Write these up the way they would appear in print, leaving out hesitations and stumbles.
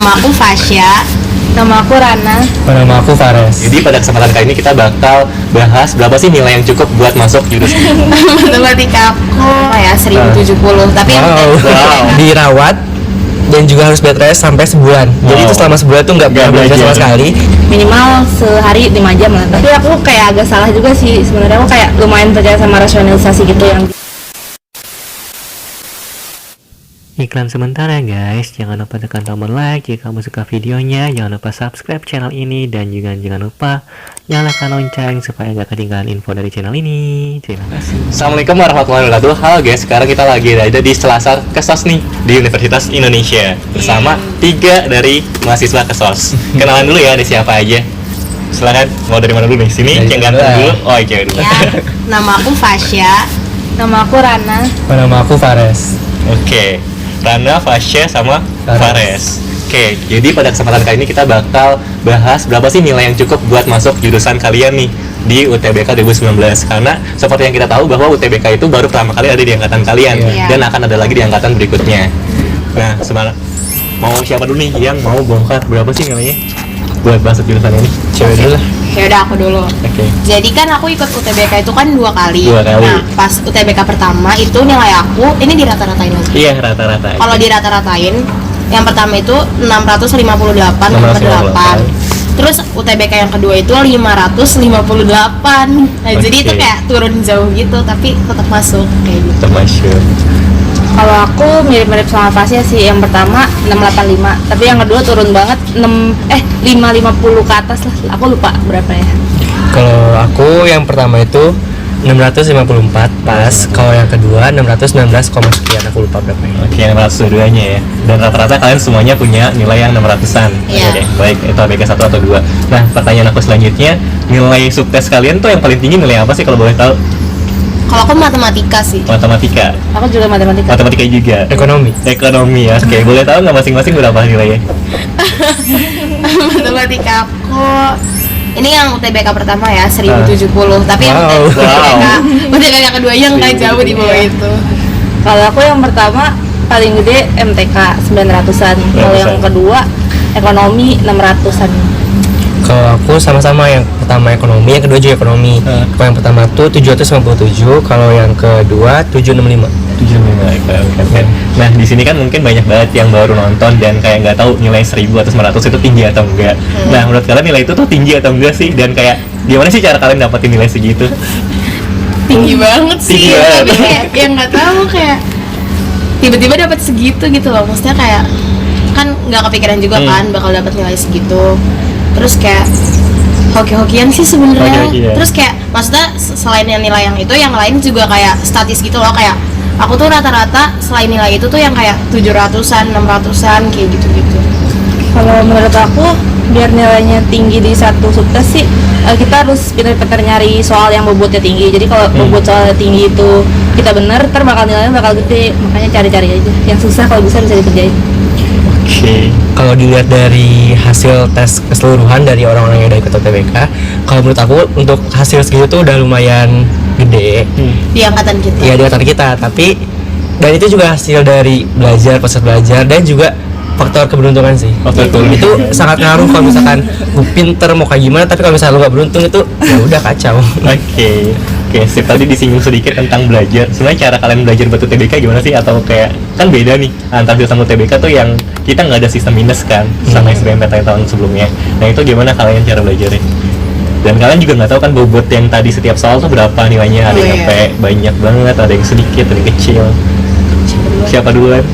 Nama aku Fasya. Nama aku Rana. Nama aku Fares. Jadi pada kesempatan kali ini kita bakal bahas berapa sih nilai yang cukup buat masuk jurusan. Matematika aku ya 1070. Tapi Wow. Dirawat dan juga harus bed rest sampai sebulan. Jadi itu selama sebulan tuh nggak pernah belajar sama sekali. minimal sehari 5 jam lah. Tapi aku kayak agak salah juga sih sebenarnya. Aku kayak lumayan percaya sama rasionalisasi gitu yang Iklan sebentar ya guys, jangan lupa tekan tombol like jika kamu suka videonya, jangan lupa subscribe channel ini, dan juga jangan lupa nyalakan lonceng supaya gak ketinggalan info dari channel ini. Terima kasih. Assalamualaikum warahmatullahi wabarakatuh. Halo guys, sekarang kita lagi ada di Selasar Kesos nih di Universitas Indonesia bersama 3 dari mahasiswa Kesos. Kenalan dulu ya, ada siapa aja? Silakan, mau dari mana dulu nih? Sini, Dari yang ganteng dulu dulu. lah. Oh, cewek dulu. ya. Nama aku Fasya. Nama aku Rana. Nama aku Fares. Oke, Rana, Fasya, sama Fares. Fares. Oke, jadi pada kesempatan kali ini kita bakal bahas berapa sih nilai yang cukup buat masuk jurusan kalian nih di UTBK 2019. Karena seperti yang kita tahu bahwa UTBK itu baru pertama kali ada di angkatan kalian Iya. dan akan ada lagi di angkatan berikutnya. Nah, sebenarnya mau siapa dulu nih yang mau bongkar berapa sih nilainya buat masuk jurusan ini? Cewek dulu lah. Ya udah aku dulu. Oke. Jadi kan aku ikut UTBK itu kan 2 kali. 2 kali. Nah, pas UTBK pertama itu nilai aku ini dirata-ratain lagi. Iya, rata-rata. Kalau dirata-ratain, yang pertama itu 658 per 8. Terus UTBK yang kedua itu 558. Nah, jadi itu Oke. kayak turun jauh gitu, tapi tetap masuk kayak gitu. termasuk. Kalau aku mirip-mirip sama Fasya sih. Yang pertama 685, tapi yang kedua turun banget 550 ke atas lah. Aku lupa berapa ya. Kalau aku yang pertama itu 654 pas. Kalau yang kedua 619, sekian, aku lupa berapa ya. Oke, 602-nya ya. Dan rata-rata kalian semuanya punya nilai yang 600-an. Iya. Oke deh, baik itu ABK 1 atau 2. Nah, pertanyaan aku selanjutnya, nilai subtes kalian tuh yang paling tinggi nilai apa sih kalau boleh tahu? Kalau aku matematika sih. Matematika. Aku juga matematika. Matematika juga. Ekonomi. Ekonomi ya. Oke, boleh tahu nggak masing-masing berapa nilainya? Matematika aku ini yang UTBK pertama ya 1070. Tapi yang Wow. UTBK kedua yang nggak jauh di bawah itu. Kalau aku yang pertama paling gede MTK 900-an. Kalau yang 900-an. kedua ekonomi 600-an. Kalau aku sama-sama, yang pertama ekonomi, yang kedua juga ekonomi. Kalau yang pertama tuh 797, kalau yang kedua 765. 75. Oke. Nah, di sini kan mungkin banyak banget yang baru nonton dan kayak nggak tahu nilai 1000 atau 900 itu tinggi atau enggak. Nah, menurut kalian nilai itu tuh tinggi atau enggak sih? Dan kayak gimana sih cara kalian dapetin nilai segitu? Tinggi banget sih. Tinggi banget. Tapi kayak yang nggak tahu kayak tiba-tiba dapat segitu gitu loh. Maksudnya kayak kan nggak kepikiran juga kan bakal dapat nilai segitu. Terus kayak hoki-hokian sih sebenarnya. Hoki-hokian. Terus kayak maksudnya selain yang nilai yang itu, yang lain juga kayak statis gitu loh. Kayak aku tuh rata-rata selain nilai itu tuh yang kayak 700-an, 600-an kayak gitu-gitu. Kalau menurut aku biar nilainya tinggi di satu subtes sih kita harus pintar-pintar nyari soal yang bobotnya tinggi. Jadi kalau bobot soalnya tinggi itu kita bener, ntar bakal nilainya bakal gede. Makanya cari-cari aja yang susah, kalau bisa dikerjain. Oke. Kalau dilihat dari hasil tes keseluruhan dari orang-orang yang udah ikut UTBK, kalau menurut aku untuk hasil segitu tuh udah lumayan gede. Di angkatan kita. Iya, di antara kita, tapi dan itu juga hasil dari belajar, proses belajar, dan juga faktor keberuntungan sih. Faktor keberuntungan. Itu sangat ngaruh. Kalau misalkan lu pinter mau kayak gimana, tapi kalau misalnya lu gak beruntung itu ya udah kacau. Oke, sip. Tadi disinggung sedikit tentang belajar. Sebenarnya cara kalian belajar buat UTBK gimana sih? Atau kayak kan beda nih antara jurusan UTBK tuh yang kita nggak ada sistem minus kan sama SBMPTN tahun sebelumnya. Nah, itu gimana kalian cara belajarnya? Dan kalian juga nggak tahu kan bobot yang tadi setiap soal tuh berapa nilainya. Ada yang sampai banyak banget, ada yang sedikit, ada yang kecil. Siapa duluan?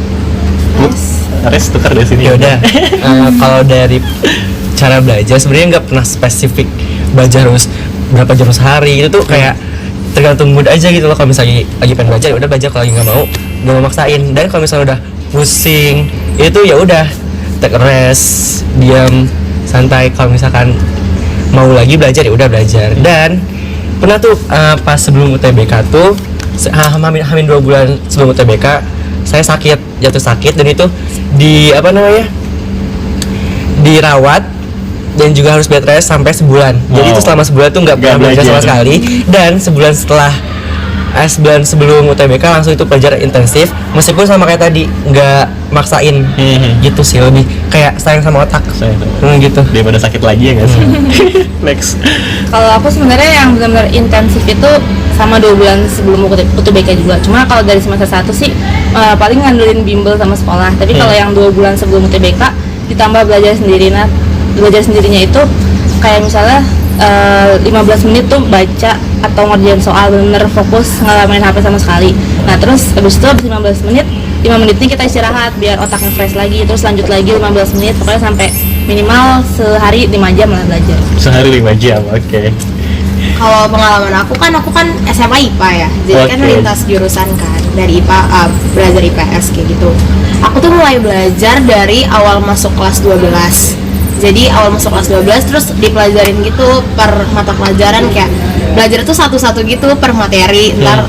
Ares tukar dari sini. Ya udah. Kalau dari cara belajar sebenarnya nggak pernah spesifik belajar harus berapa jam sehari. Itu tuh kayak tergantung mood aja gitu loh. Kalau misalnya lagi pengen belajar, ya udah belajar. Kalau lagi nggak mau maksain. Dan kalau misalnya udah pusing, itu ya udah take a rest, diam, santai. Kalau misalkan mau lagi belajar, ya udah belajar. Dan pernah tuh pas sebelum UTBK tuh hamin 2 bulan sebelum UTBK saya jatuh sakit, dan itu dirawat dan juga harus bed rest sampai sebulan. Jadi itu selama sebulan tuh nggak pernah belajar sama sekali. Dan sebulan setelah bulan sebelum UTBK langsung itu pelajaran intensif, meskipun sama kayak tadi nggak maksain gitu sih, lebih kayak sayang sama otak gitu daripada sakit lagi ya nggak sih. Next. Kalau aku sebenarnya yang benar-benar intensif itu sama 2 bulan sebelum UTBK juga. Cuma kalau dari semester 1 sih paling ngandelin bimbel sama sekolah. Tapi kalau yang 2 bulan sebelum UTBK ditambah belajar sendiri. Nah, belajar sendirinya itu kayak misalnya 15 menit tuh baca atau ngerjain soal, bener fokus ngalamin HP sama sekali. Nah terus habis itu habis 15 menit 5 menitnya kita istirahat biar otaknya fresh lagi, terus lanjut lagi 15 menit, pokoknya sampai minimal sehari 5 jam lah belajar. Sehari 5 jam, oke. Kalau pengalaman aku kan SMA IPA ya, jadi kan Oke. lintas jurusan kan, dari IPA belajar IPS kayak gitu. Aku tuh mulai belajar dari awal masuk kelas 12. Jadi awal masuk kelas 12 terus dipelajarin gitu per mata pelajaran, kayak belajar tuh satu-satu gitu per materi. Ntar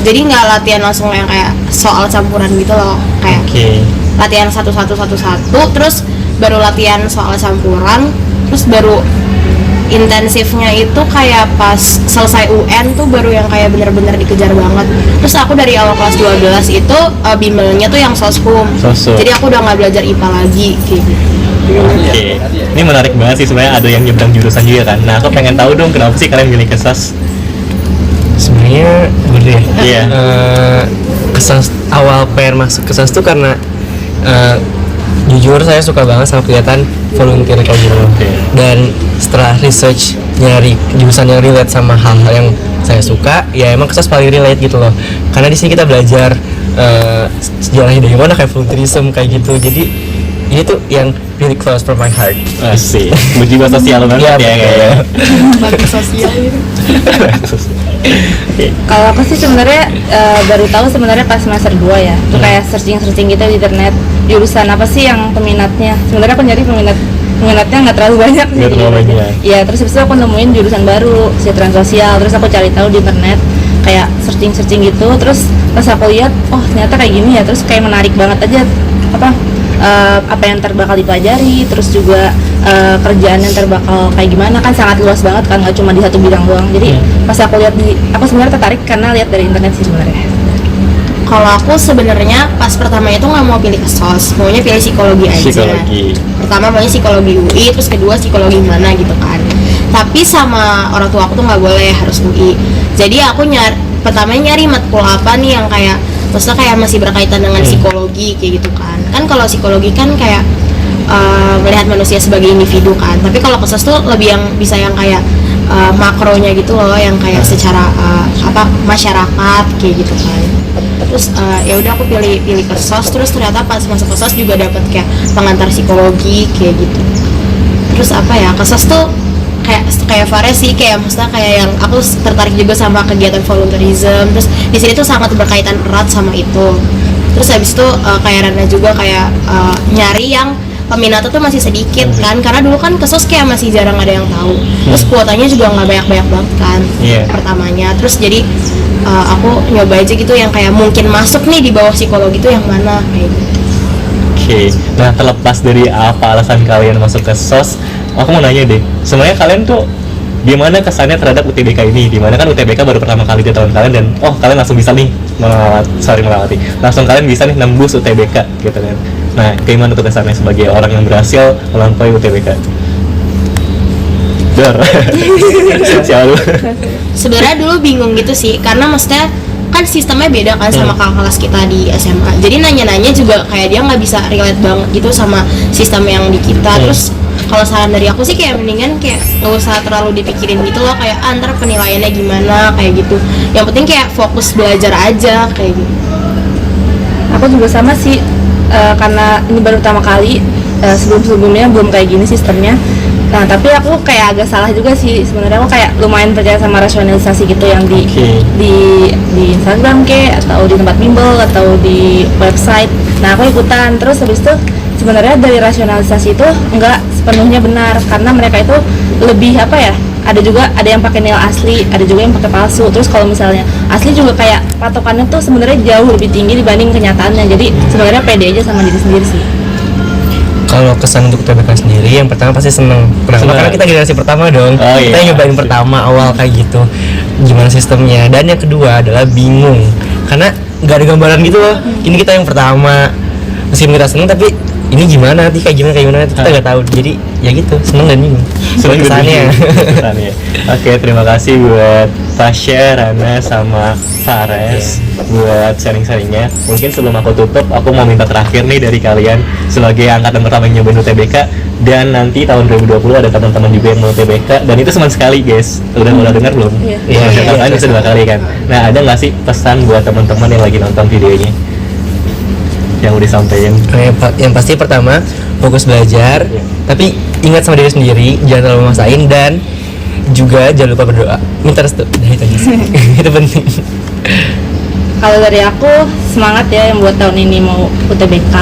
jadi nggak latihan langsung yang kayak soal campuran gitu loh, kayak Oke. latihan satu-satu terus baru latihan soal campuran, terus baru intensifnya itu kayak pas selesai UN tuh baru yang kayak bener-bener dikejar banget. Terus aku dari awal kelas 12 itu bimbelnya tuh yang soskum. Soskum. Jadi aku udah nggak belajar IPA lagi kayak gitu. Oke, ini menarik banget sih sebenarnya, ada yang nyebrang jurusan juga kan. Nah, aku pengen tahu dong kenapa sih kalian milih Kesas? sebenarnya bener ya. Iya. Kesas, awal pengen masuk Kesas tuh karena jujur saya suka banget sama kegiatan volunteer kayak gitu. Oke. Dan setelah research nyari jurusan yang relate sama hal-hal yang saya suka, ya emang Kesas paling relate gitu loh. Karena di sini kita belajar sejarahnya dari mana, kayak volunteerism kayak gitu. Jadi ini tuh yang really close from my heart. Asik, berjiwa sosial banget ya kayaknya. Bagi sosial gitu. Oke. Kalau aku sih sebenarnya baru tahu sebenarnya pas semester 2 ya. Tuh kayak searching gitu di internet, jurusan apa sih yang peminatnya. Sebenarnya aku nyari peminatnya nggak terlalu banyak sih. Nggak terlalu banyak. Iya, terus habis itu aku nemuin jurusan baru, kesejahteraan sosial. Terus aku cari tahu di internet, kayak searching gitu. Terus pas aku lihat, oh ternyata kayak gini ya. Terus kayak menarik banget aja apa yang terbakal dipelajari, terus juga kerjaan yang terbakal kayak gimana, kan sangat luas banget kan, nggak cuma di satu bidang doang. Jadi pas aku lihat aku sebenarnya tertarik karena lihat dari internet sih sebenarnya. Kalau aku sebenarnya pas pertama itu nggak mau pilih kesos, maunya pilih psikologi aja. Psikologi. Pertama maunya psikologi UI, terus kedua psikologi mana gitu kan. Tapi sama orang tua aku tuh nggak boleh, harus UI. Jadi aku pertamanya nyari matkul apa nih yang kayak maksudnya kayak masih berkaitan dengan psikologi kayak gitu kan. Kan kalau psikologi kan kayak melihat manusia sebagai individu kan. Tapi kalau kesos tuh lebih yang bisa yang kayak makronya gitu loh, yang kayak secara masyarakat kayak gitu kan. Terus ya udah aku pilih kesos, terus ternyata pas masuk kesos juga dapat kayak pengantar psikologi kayak gitu. Terus kesos tuh kayak Fares sih, kayak maksudnya kayak yang aku tertarik juga sama kegiatan volunteerism. Terus di sini tuh sangat berkaitan erat sama itu. Terus habis itu kayak Rana juga kayak nyari yang peminatnya tuh masih sedikit kan, karena dulu kan kesos kayak masih jarang ada yang tahu. Terus kuotanya juga nggak banyak banget kan pertamanya. Terus jadi aku nyoba aja gitu yang kayak mungkin masuk nih di bawah psikologi tuh yang mana kayak gitu. Oke, nah terlepas dari apa alasan kalian masuk ke SOS, aku mau nanya deh, sebenarnya kalian tuh gimana kesannya terhadap UTBK ini? Dimana kan UTBK baru pertama kali di tahun kalian dan kalian langsung bisa nih langsung kalian bisa nih nembus UTBK gitu kan. Nah, gimana tuh kesannya sebagai orang yang berhasil melampaui UTBK? Siapa lu? Sebenarnya dulu bingung gitu sih, karena maksudnya kan sistemnya beda kan sama kakak kelas kita di SMA. Jadi nanya-nanya juga kayak dia nggak bisa relate banget gitu sama sistem yang di kita. Terus kalau saran dari aku sih kayak mendingan kayak nggak usah terlalu dipikirin gitu loh, kayak antara penilaiannya gimana kayak gitu. Yang penting kayak fokus belajar aja kayak gitu. Aku juga sama sih, karena ini baru pertama kali, sebelumnya belum kayak gini sistemnya. Nah, tapi aku kayak agak salah juga sih sebenarnya. Aku kayak lumayan percaya sama rasionalisasi gitu yang di Instagram atau di tempat bimbel atau di website. Nah, aku ikutan. Terus habis itu sebenarnya dari rasionalisasi itu enggak sepenuhnya benar, karena mereka itu lebih ada yang pakai nilai asli, ada juga yang pakai palsu. Terus kalau misalnya asli juga kayak patokannya tuh sebenarnya jauh lebih tinggi dibanding kenyataannya. Jadi sebenarnya pede aja sama diri sendiri sih. Kalau kesan untuk UTBK sendiri, yang pertama pasti seneng. Karena kita generasi pertama dong. Kita nyobain pertama awal kayak gitu. gimana sistemnya. Dan yang kedua adalah bingung karena nggak ada gambaran gitu loh. Ini kita yang pertama, meskipun kita seneng tapi ini gimana nanti kayak gimana kita nggak tahu. Jadi ya gitu, seneng dan bingung. Seneng dan Kesannya. bingung. Kesannya. Oke, terima kasih buat Tasya, Rana, sama Fares buat sharing-sharingnya. Mungkin sebelum aku tutup, aku mau minta terakhir nih dari kalian sebagai angkatan pertama yang nyobain UTBK, dan nanti tahun 2020 ada teman-teman juga yang mau UTBK, dan itu cuma sekali guys. Udah dengar belum? Iya. Kan bisa 2 kali kan. Nah, ada nggak sih pesan buat teman-teman yang lagi nonton videonya yang udah disampaikan? Yang pasti pertama fokus belajar, tapi ingat sama diri sendiri, jangan terlalu maksain, dan juga jangan lupa berdoa, minta restu. Nah, itu aja sih. Itu penting. Kalau dari aku, semangat ya yang buat tahun ini mau UTBK.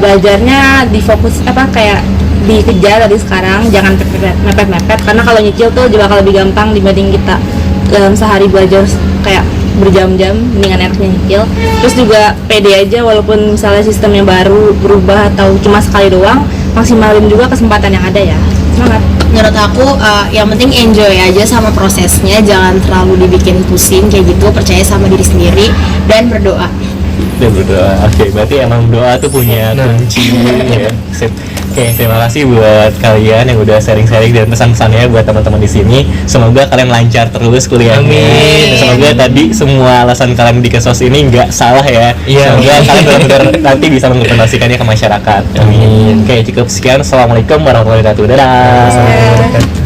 Belajarnya difokus kayak dikejar dari sekarang, jangan mepet-mepet, karena kalau nyicil tuh bakal lebih gampang dibanding kita dalam sehari belajar kayak berjam-jam, mendingan enaknya nyicil. Terus juga pede aja, walaupun misalnya sistemnya baru berubah atau cuma sekali doang, maksimalin juga kesempatan yang ada ya. Semangat. Menurut aku yang penting enjoy aja sama prosesnya, jangan terlalu dibikin pusing kayak gitu, percaya sama diri sendiri dan berdoa. Dan berdoa. Oke, berarti emang doa tuh punya kunci ya. Sip. Oke, terima kasih buat kalian yang udah sharing-sharing dan pesan-pesannya buat teman-teman di sini. Semoga kalian lancar terus kuliahnya. Amin. Dan semoga tadi semua alasan kalian di Kesos ini nggak salah ya. Iya. Semoga kalian benar-benar nanti bisa mengimplementasikannya ke masyarakat. Amin. Oke, cukup sekian. Assalamualaikum warahmatullahi wabarakatuh. Dadah.